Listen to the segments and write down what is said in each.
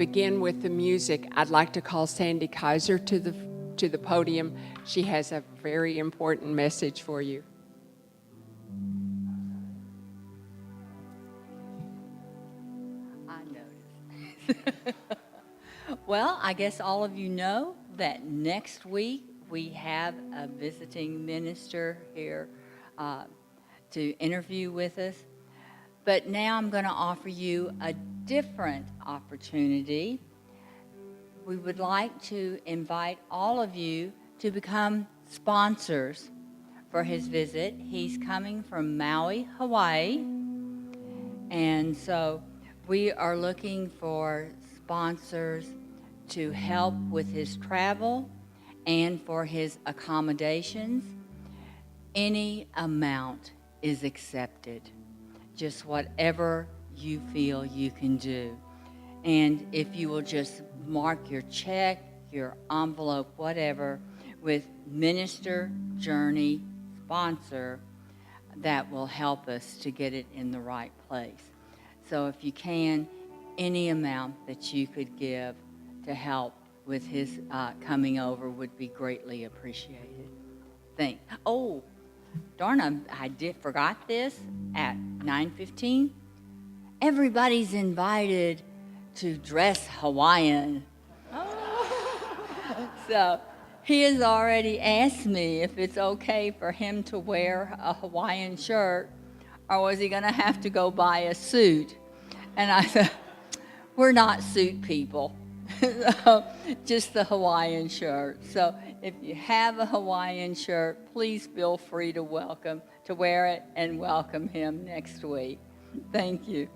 begin with the music, I'd like to call Sandy Kaiser to the podium. She has a very important message for you. I noticed. Well, I guess all of you know that next week we have a visiting minister here to interview with us. But now I'm going to offer you a different opportunity. We would like to invite all of you to become sponsors for his visit. He's coming from Maui, Hawaii. And so we are looking for sponsors to help with his travel and for his accommodations. Any amount is accepted. Just whatever you feel you can do. And if you will just mark your check, your envelope, whatever, with Minister Journey Sponsor, that will help us to get it in the right place. So if you can, any amount that you could give to help with his coming over would be greatly appreciated. Oh, darn, I forgot this at 9:15. Everybody's invited to dress Hawaiian. So he has already asked me if it's okay for him to wear a Hawaiian shirt, or was he going to have to go buy a suit? And I said, we're not suit people. So, just the Hawaiian shirt. So if you have a Hawaiian shirt, please feel free to wear it and welcome him next week. Thank you.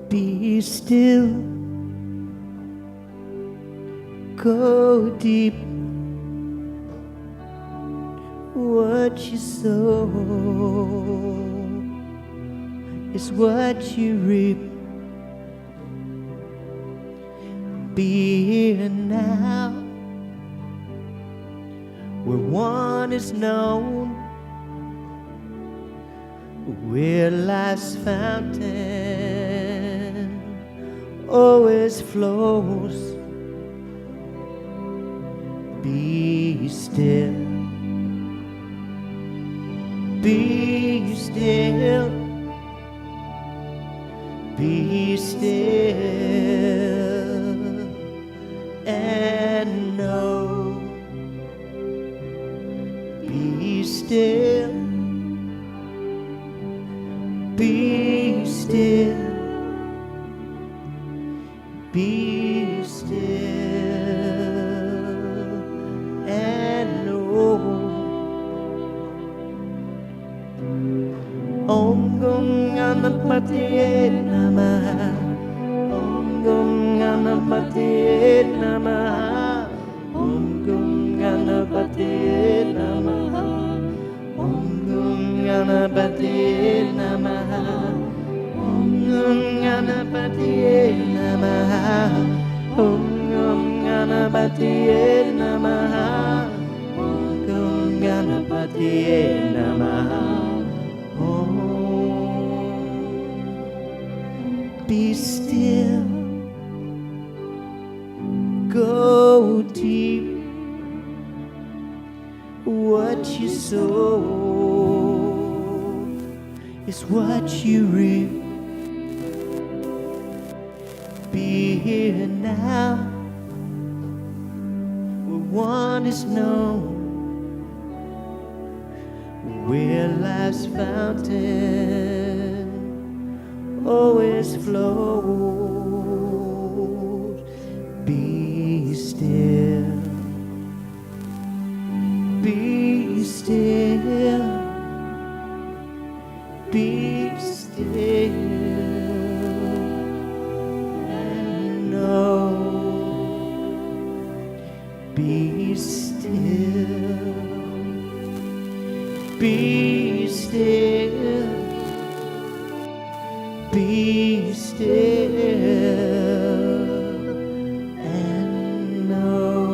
Be still, go deep. What you sow is what you reap. Be here now, where one is known, where life's fountain always flows. Be still, be still, be still, and know. Be still, be still, be still, and know. Om Gum Ganapati Namaha, Om Gum Ganapati Namaha, Om Gum Ganapati Namaha, Om Gum Ganapati Namaha, Om Gum Ganapati Namaha, Om Gum Ganapati Namaha, Om Gum Ganapati Namaha. Be still, go deep. What you sow is what you reap. Be here now, where one is known, where life's fountain always flows. Be still, be still, be still, and know. Be still, be still. still, be still, and know.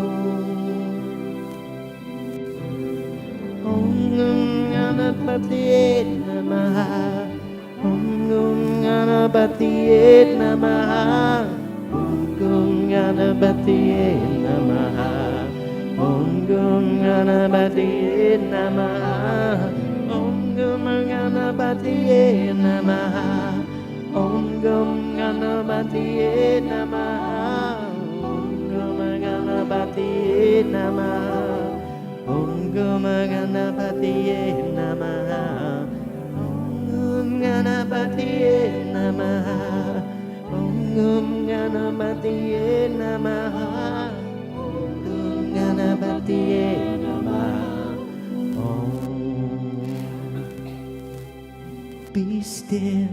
Om Ganapati Namaha. Om Ganapati Namaha. Om Ganapati Namaha. Om Ganapati Namaha. Om Ganapati Namaha. Om Ganapati Namaha. Om Ganapati Namaha. Om Ganapati Namaha. Om Ganapati Namaha. Om Ganapati Namaha. Om Ganapati Namaha. Om. Be still.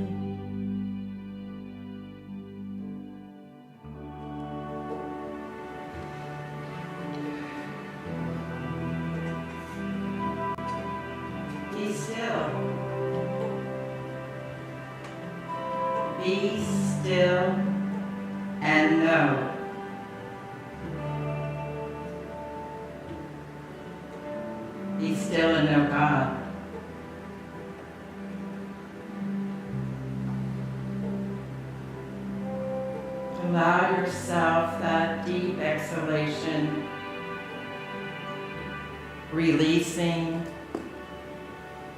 Be still. Be still and know. Be still and know God. Allow yourself that deep exhalation, releasing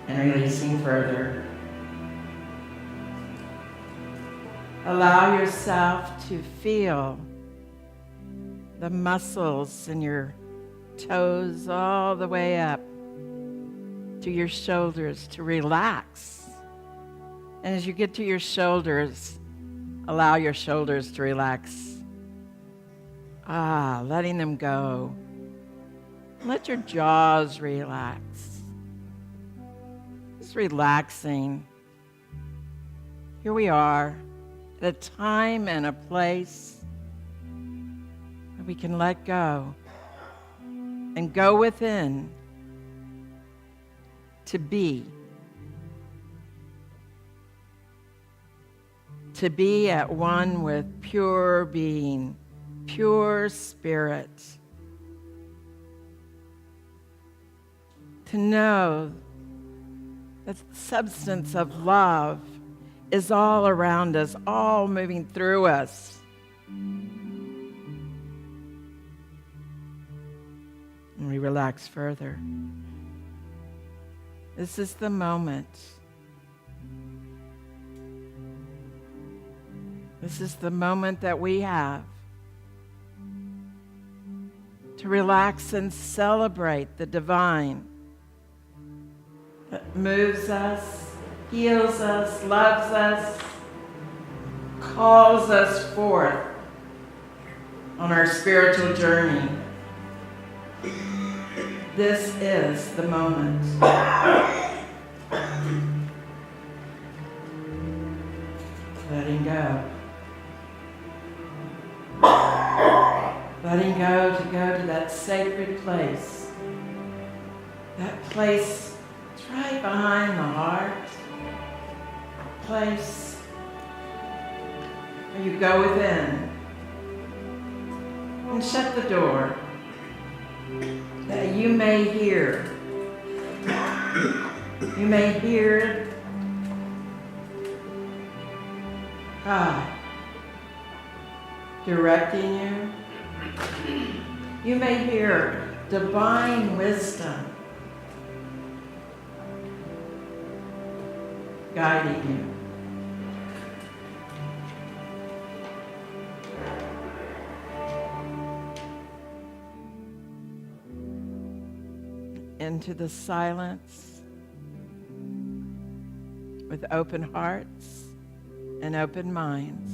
and releasing further. Allow yourself to feel the muscles in your toes all the way up to your shoulders to relax. And as you get to your shoulders, allow your shoulders to relax. Letting them go. Let your jaws relax. Just relaxing. Here we are at a time and a place where we can let go and go within to be. To be at one with pure being, pure spirit. To know that the substance of love is all around us, all moving through us. And we relax further. This is the moment. This is the moment that we have to relax and celebrate the divine that moves us, heals us, loves us, calls us forth on our spiritual journey. This is the moment. Letting go. Letting go to that sacred place. That place, it's right behind the heart. A place where you go within and shut the door that you may hear. You may hear God directing you. You may hear divine wisdom guiding you. Into the silence with open hearts and open minds,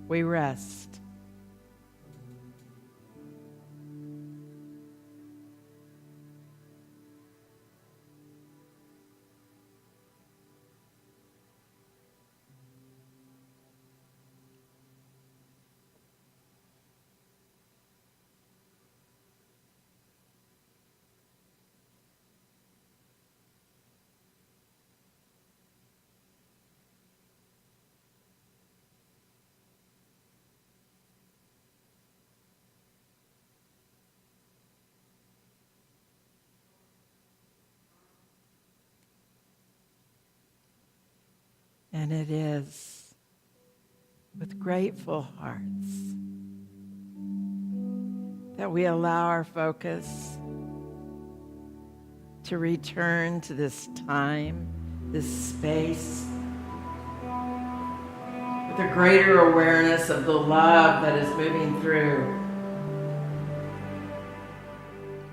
we rest. And it is with grateful hearts that we allow our focus to return to this time, this space, with a greater awareness of the love that is moving through.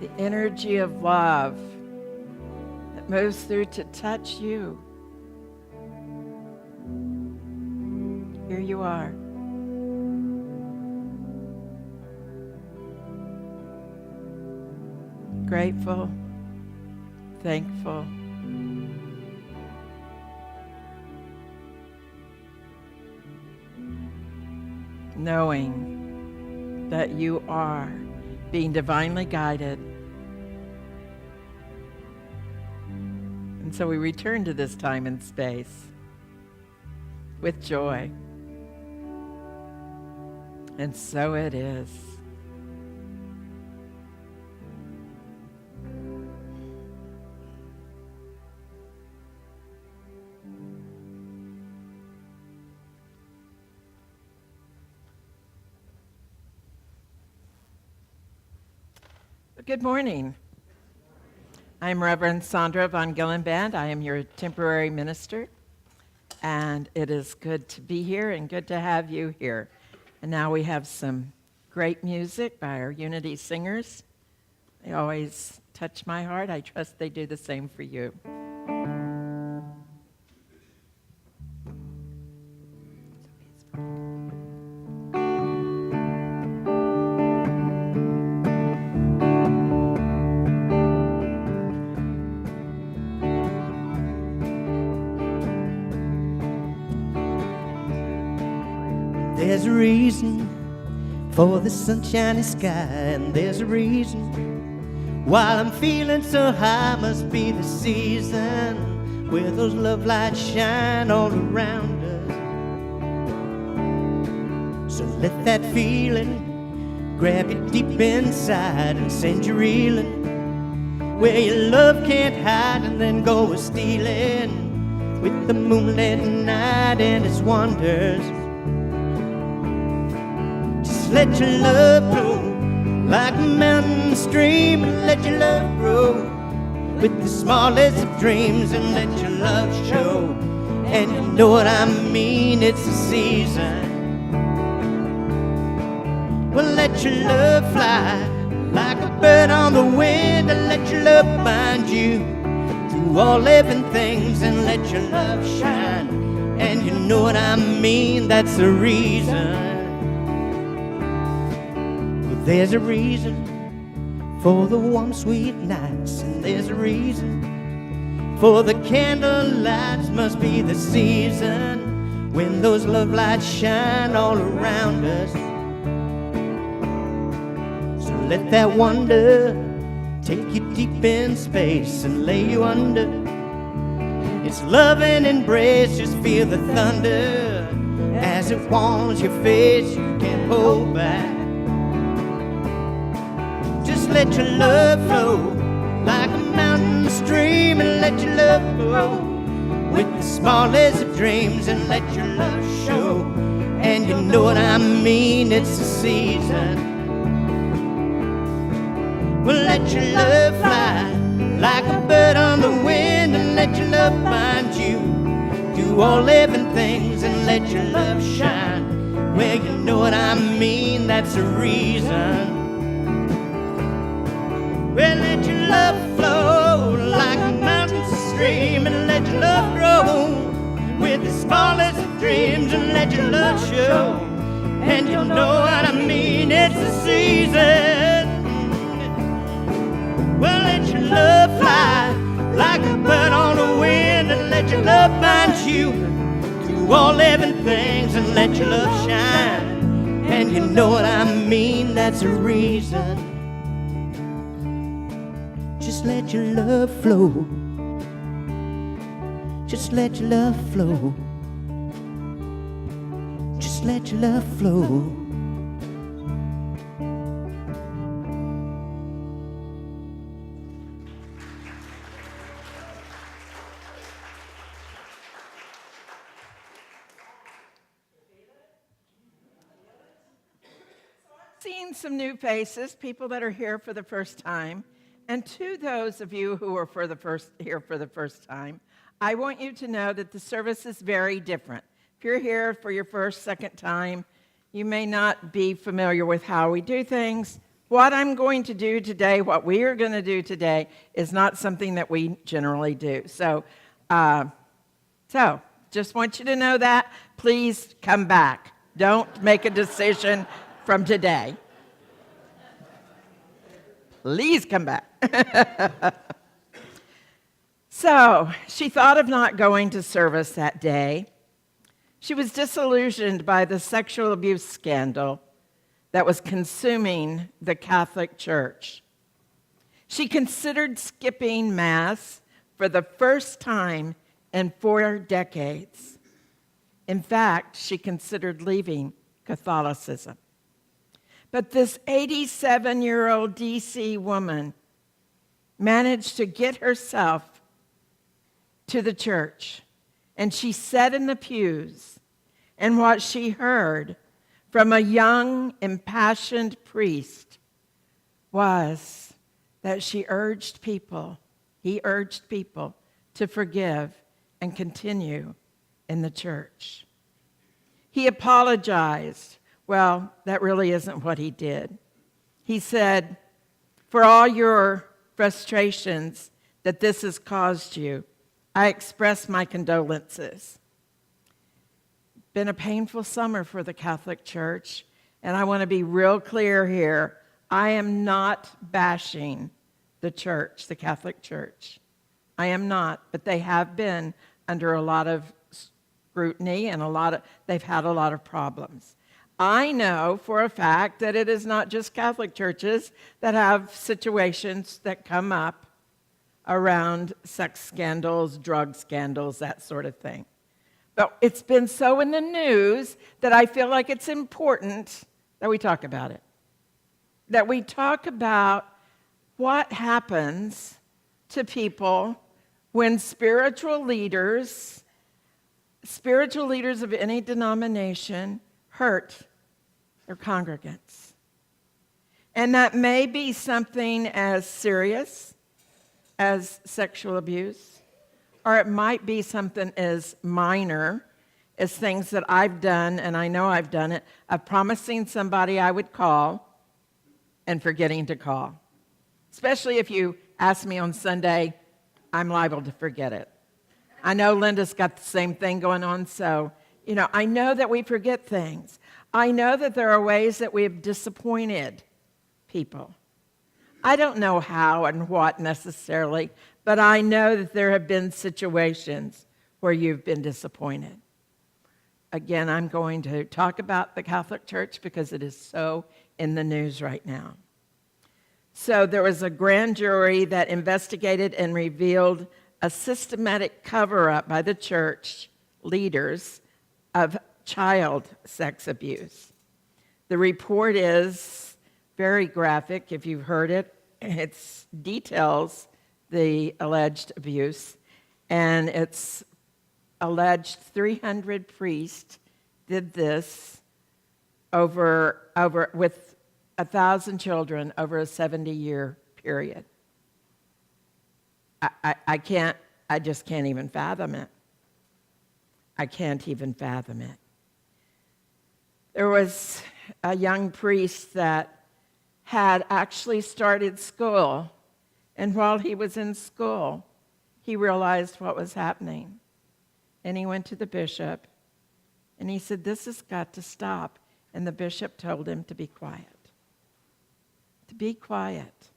The energy of love that moves through to touch you. Here you are. Grateful, thankful, knowing that you are being divinely guided. And so we return to this time and space with joy. And so it is. Good morning. I'm Reverend Sondra von Gyllenband. I am your temporary minister, and it is good to be here and good to have you here. And now we have some great music by our Unity singers. They always touch my heart. I trust they do the same for you. There's a reason for the sunshiny sky, and there's a reason why I'm feeling so high. Must be the season where those love lights shine all around us. So let that feeling grab you deep inside and send you reeling where your love can't hide, and then go a-stealing with the moonlit night and its wonders. Let your love flow like a mountain stream, and let your love grow with the smallest of dreams, and let your love show. And you know what I mean, it's a season. Well, let your love fly like a bird on the wind, and let your love find you through all living things, and let your love shine. And you know what I mean, that's the reason. There's a reason for the warm, sweet nights, and there's a reason for the candle lights. Must be the season when those love lights shine all around us. So let that wonder take you deep in space and lay you under its loving embrace. Just feel the thunder as it warms your face. You can't hold back. Let your love flow like a mountain stream, and let your love grow with the smallest of dreams, and let your love show. And you know what I mean, it's the season. Well, let your love fly like a bird on the wind, and let your love find you through all living things, and let your love shine. Well, you know what I mean, that's the reason. Well, let your love flow like a mountain stream, and let your love grow with the smallest of dreams, and let your love show. And you know what I mean, it's the season. Well, let your love fly like a bird on the wind, and let your love find you through all living things, and let your love shine. And you know what I mean, that's the reason. Just let your love flow. Just let your love flow. Just let your love flow. seeing some new faces, people that are here for the first time. And to those of you who are here for the first time, I want you to know that the service is very different. If you're here for your first, second time, you may not be familiar with how we do things. What I'm going to do today, what we are going to do today, is not something that we generally do. So just want you to know that. Please come back. Don't make a decision from today. Please come back. So she thought of not going to service that day. She was disillusioned by the sexual abuse scandal that was consuming the Catholic Church. She considered skipping Mass for the first time in 4 decades. In fact, she considered leaving Catholicism. But this 87-year-old DC woman managed to get herself to the church, and she sat in the pews, and what she heard from a young, impassioned priest was that he urged people to forgive and continue in the church. He apologized. Well, that really isn't what he did. He said, "For all your frustrations that this has caused you, I express my condolences." Been a painful summer for the Catholic Church, and I want to be real clear here. I am not bashing the church, the Catholic Church. I am not, but they have been under a lot of scrutiny and they've had a lot of problems. I know for a fact that it is not just Catholic churches that have situations that come up around sex scandals, drug scandals, that sort of thing. But it's been so in the news that I feel like it's important that we talk about it. That we talk about what happens to people when spiritual leaders of any denomination hurt their congregants. And that may be something as serious as sexual abuse, or it might be something as minor as things that I've done, and I know I've done it, of promising somebody I would call and forgetting to call. Especially if you ask me on Sunday, I'm liable to forget it. I know Linda's got the same thing going on, so, I know that we forget things. I know that there are ways that we have disappointed people. I don't know how and what necessarily, but I know that there have been situations where you've been disappointed. Again, I'm going to talk about the Catholic Church because it is so in the news right now. So there was a grand jury that investigated and revealed a systematic cover-up by the church leaders of child sex abuse. The report is very graphic, if you've heard it. It details the alleged abuse, and it's alleged 300 priests did this over with 1,000 children over a 70-year period. I just can't even fathom it. I can't even fathom it. There was a young priest that had actually started school, and while he was in school, he realized what was happening. And he went to the bishop, and he said, "This has got to stop." And the bishop told him to be quiet. To be quiet.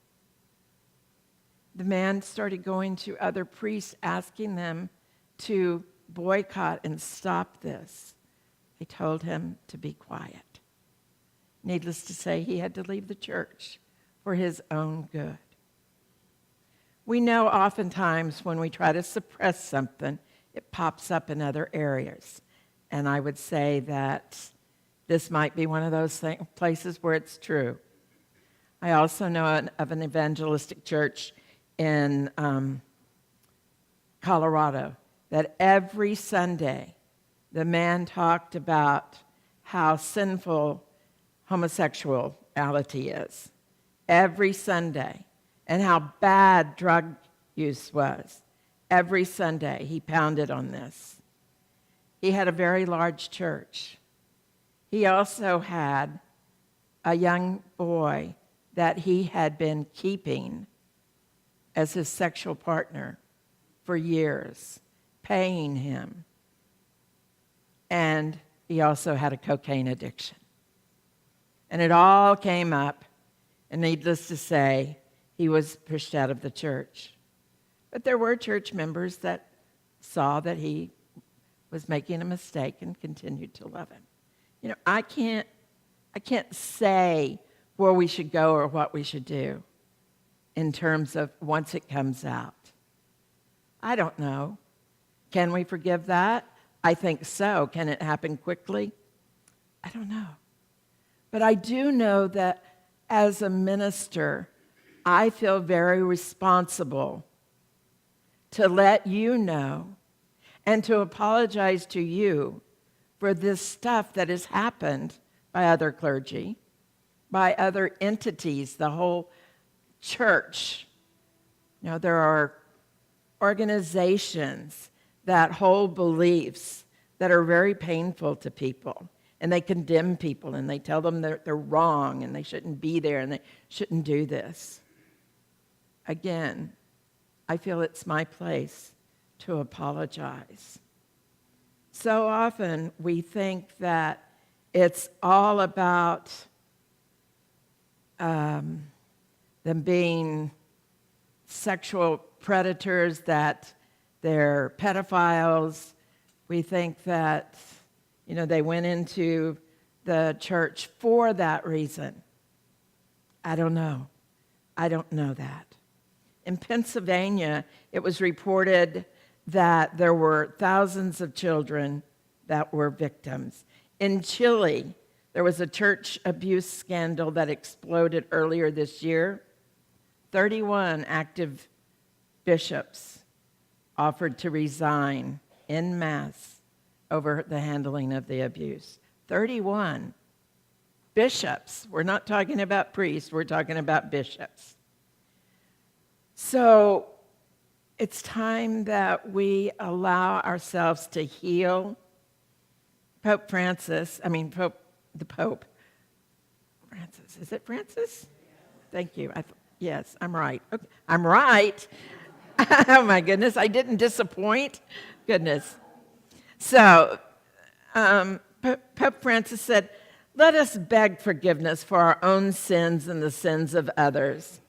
The man started going to other priests, asking them to boycott and stop this. They told him to be quiet. Needless to say, he had to leave the church for his own good. We know oftentimes when we try to suppress something, it pops up in other areas. And I would say that this might be one of those places where it's true. I also know of an evangelistic church in Colorado that every Sunday the man talked about how sinful homosexual immorality is every Sunday, and how bad drug use was. Every Sunday, he pounded on this. He had a very large church. He also had a young boy that he had been keeping as his sexual partner for years, paying him. And he also had a cocaine addiction. And it all came up, and needless to say, he was pushed out of the church. But there were church members that saw that he was making a mistake and continued to love him. You know, I can't say where we should go or what we should do in terms of once it comes out. I don't know. Can we forgive that? I think so. Can it happen quickly? I don't know. But I do know that as a minister, I feel very responsible to let you know and to apologize to you for this stuff that has happened by other clergy, by other entities, the whole church. You know, there are organizations that hold beliefs that are very painful to people, and they condemn people, and they tell them they're wrong, and they shouldn't be there, and they shouldn't do this. Again, I feel it's my place to apologize. So often we think that it's all about them being sexual predators, that they're pedophiles. We think that, you know, they went into the church for that reason. I don't know. I don't know that. In Pennsylvania, it was reported that there were thousands of children that were victims. In Chile, there was a church abuse scandal that exploded earlier this year. 31 active bishops offered to resign en masse over the handling of the abuse. 31 bishops. We're not talking about priests, we're talking about bishops. So it's time that we allow ourselves to heal. The Pope Francis, is it Francis? Thank you. Yes, I'm right. Okay. I'm right. Oh my goodness, I didn't disappoint. Goodness. So, Pope Francis said, "Let us beg forgiveness for our own sins and the sins of others.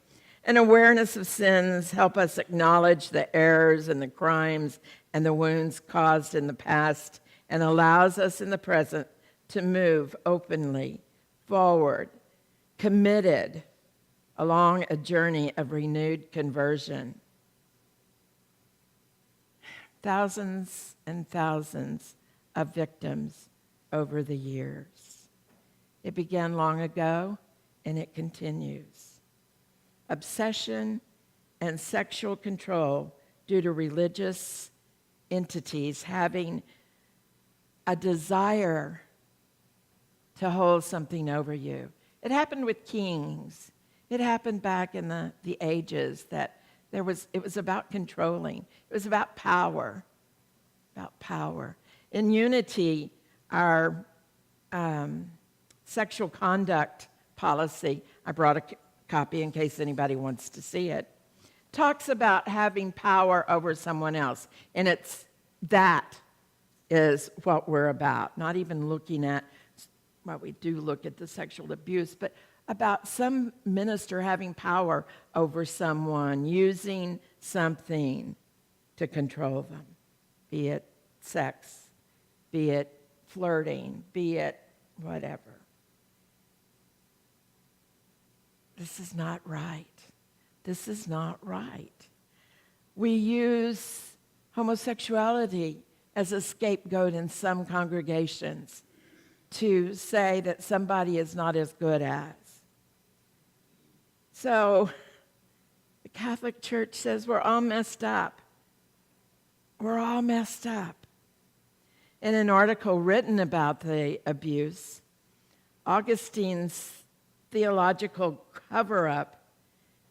An awareness of sins help us acknowledge the errors and the crimes and the wounds caused in the past, and allows us in the present to move openly forward, committed along a journey of renewed conversion." Thousands and thousands of victims over the years. It began long ago, and it continues. Obsession and sexual control due to religious entities having a desire to hold something over you. It happened with kings. It happened back in the ages that it was about controlling. It was about power. About power. In Unity, our sexual conduct policy, I brought a copy in case anybody wants to see it, talks about having power over someone else. And that is what we're about. Not even looking at, well, we do look at the sexual abuse, but about some minister having power over someone, using something to control them, be it sex, be it flirting, be it whatever. This is not right. This is not right. We use homosexuality as a scapegoat in some congregations to say that somebody is not as good as. So the Catholic Church says we're all messed up. We're all messed up. In an article written about the abuse, Augustine theological cover-up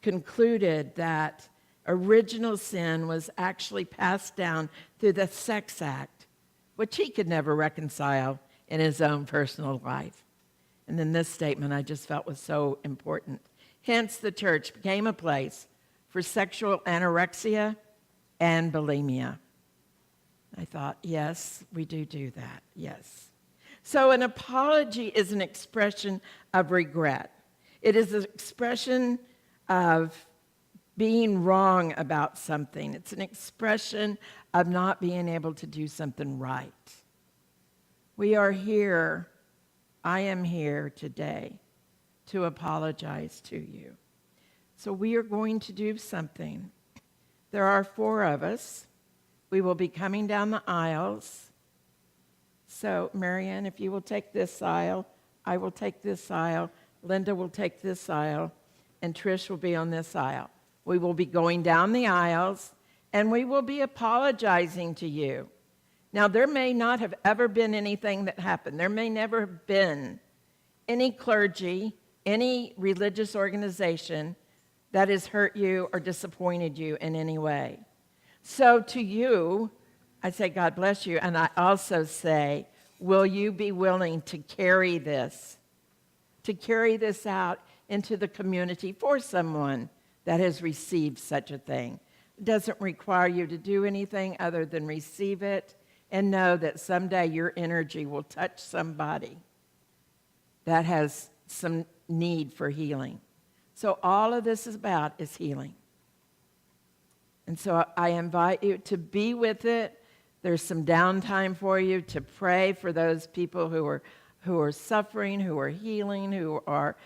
concluded that original sin was actually passed down through the sex act, which he could never reconcile in his own personal life. And then this statement I just felt was so important. Hence, the church became a place for sexual anorexia and bulimia. I thought, yes, we do that, yes. So an apology is an expression of regret. It is an expression of being wrong about something. It's an expression of not being able to do something right. We are here, I am here today to apologize to you. So we are going to do something. There are 4 of us. We will be coming down the aisles. So, Marianne, if you will take this aisle, I will take this aisle, Linda will take this aisle, and Trish will be on this aisle. We will be going down the aisles, and we will be apologizing to you. Now, there may not have ever been anything that happened. There may never have been any clergy, any religious organization that has hurt you or disappointed you in any way. So to you, I say, God bless you, and I also say, will you be willing to carry this out into the community for someone that has received such a thing? It doesn't require you to do anything other than receive it and know that someday your energy will touch somebody that has some need for healing. So all of this is about is healing. And so I invite you to be with it. There's some downtime for you to pray for those people who are suffering, who are healing, who are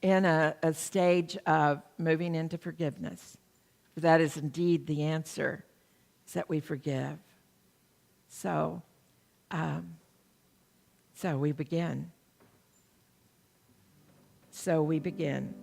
in a stage of moving into forgiveness. That is indeed the answer, is that we forgive. So we begin. So we begin.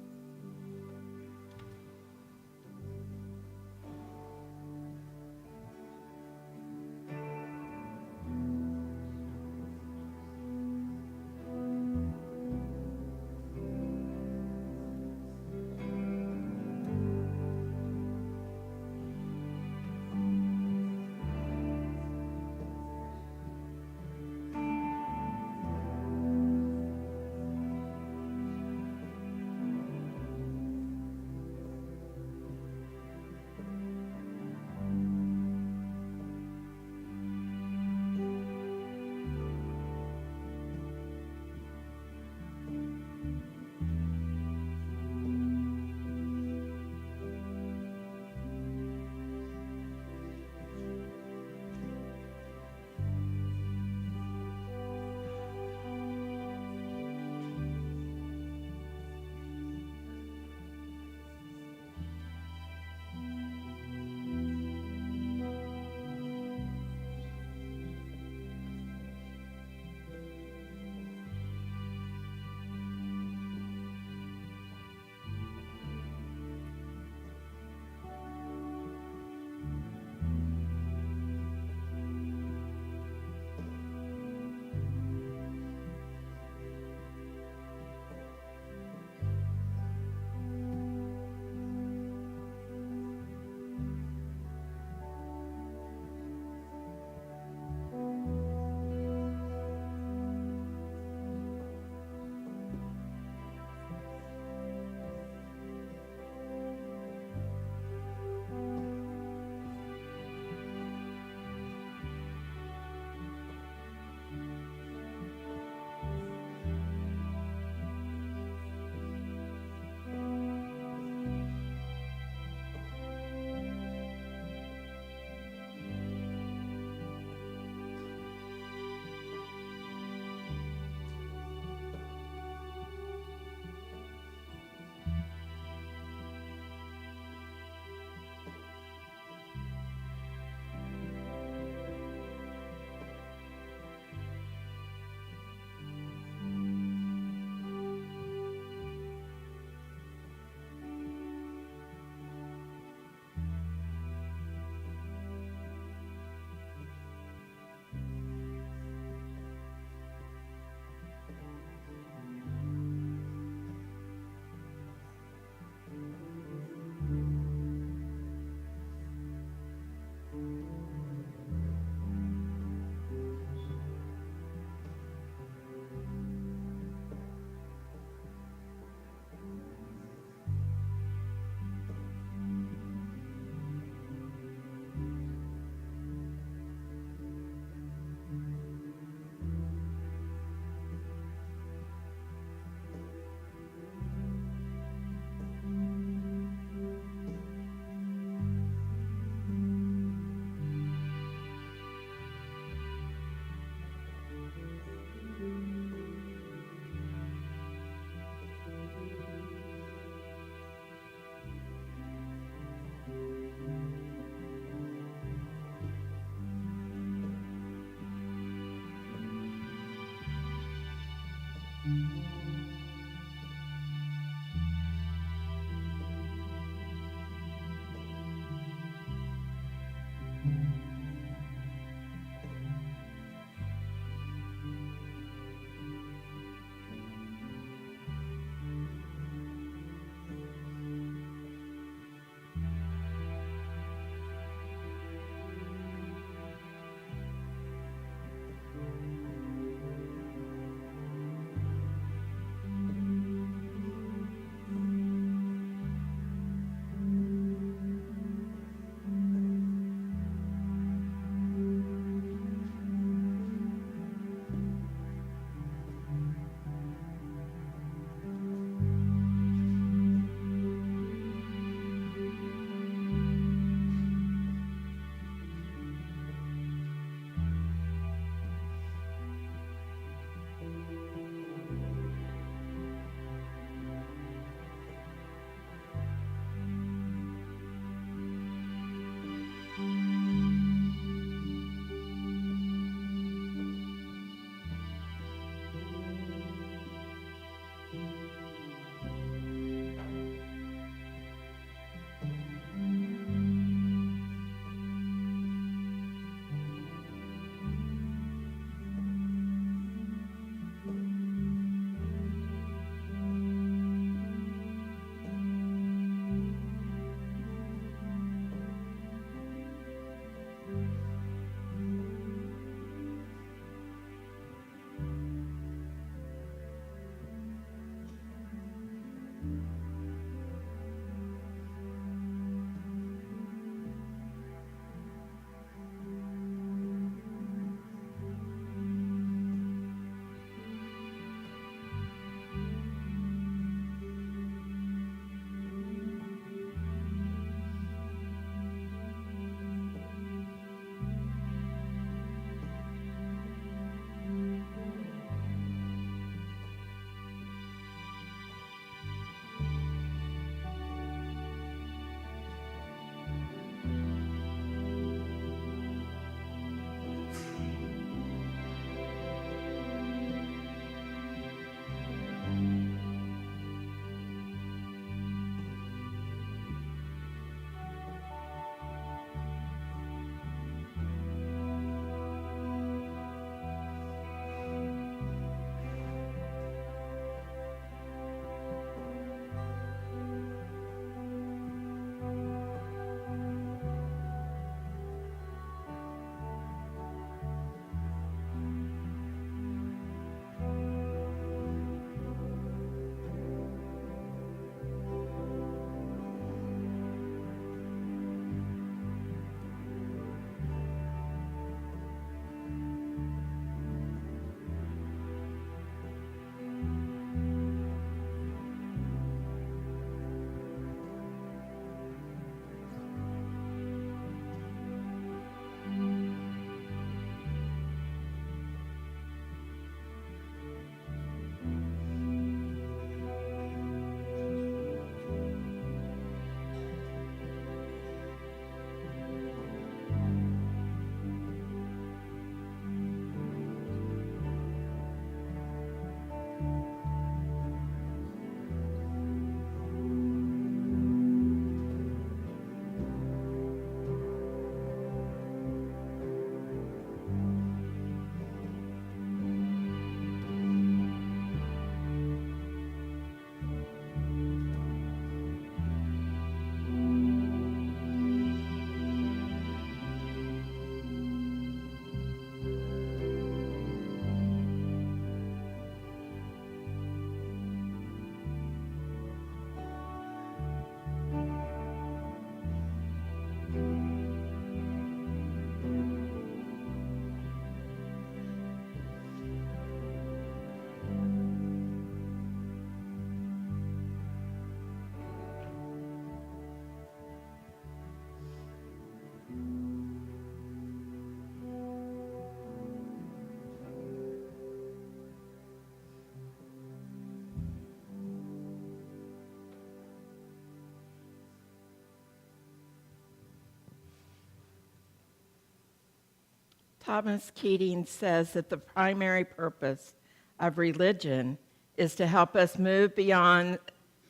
Thomas Keating says that the primary purpose of religion is to help us move beyond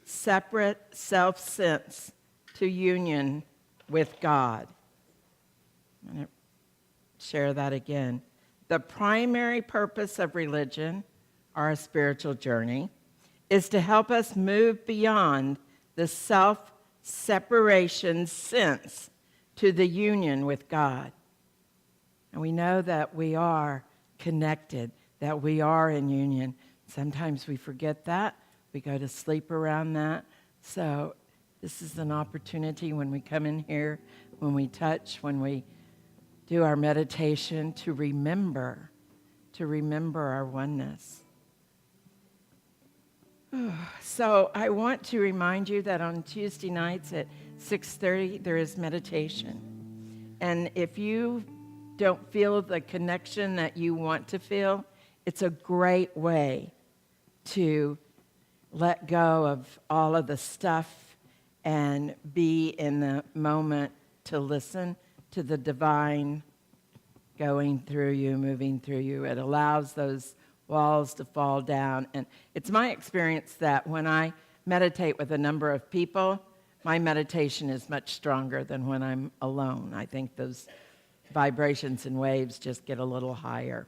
separate self-sense to union with God. I'm going to share that again. The primary purpose of religion, our spiritual journey, is to help us move beyond the self-separation sense to the union with God. And we know that we are connected, that we are in union. Sometimes we forget that. We go to sleep around that. So this is an opportunity when we come in here, when we touch, when we do our meditation, to remember our oneness. So I want to remind you that on Tuesday nights at 6:30, there is meditation. And if you don't feel the connection that you want to feel, it's a great way to let go of all of the stuff and be in the moment to listen to the divine going through you, moving through you. It allows those walls to fall down. And it's my experience that when I meditate with a number of people, my meditation is much stronger than when I'm alone. I think those vibrations and waves just get a little higher.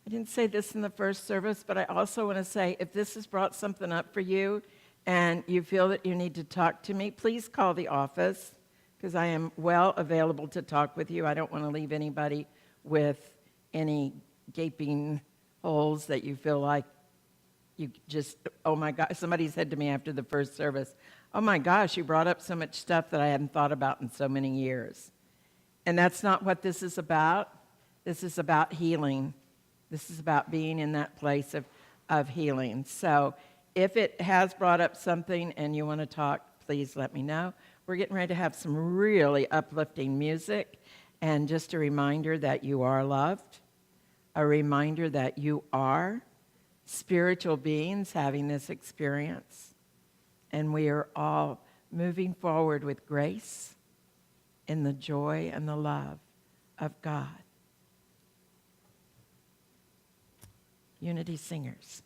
I didn't say this in the first service, but I also want to say, if this has brought something up for you and you feel that you need to talk to me, please call the office, because I am well available to talk with you. I don't want to leave anybody with any gaping holes that you feel like you just, oh my God. Somebody said to me after the first service, oh my gosh, you brought up so much stuff that I hadn't thought about in so many years. And that's not what this is about. This is about healing. This is about being in that place of healing. So if it has brought up something and you want to talk, please let me know. We're getting ready to have some really uplifting music, and just a reminder that you are loved, a reminder that you are spiritual beings having this experience, and we are all moving forward with grace in the joy and the love of God. Unity Singers.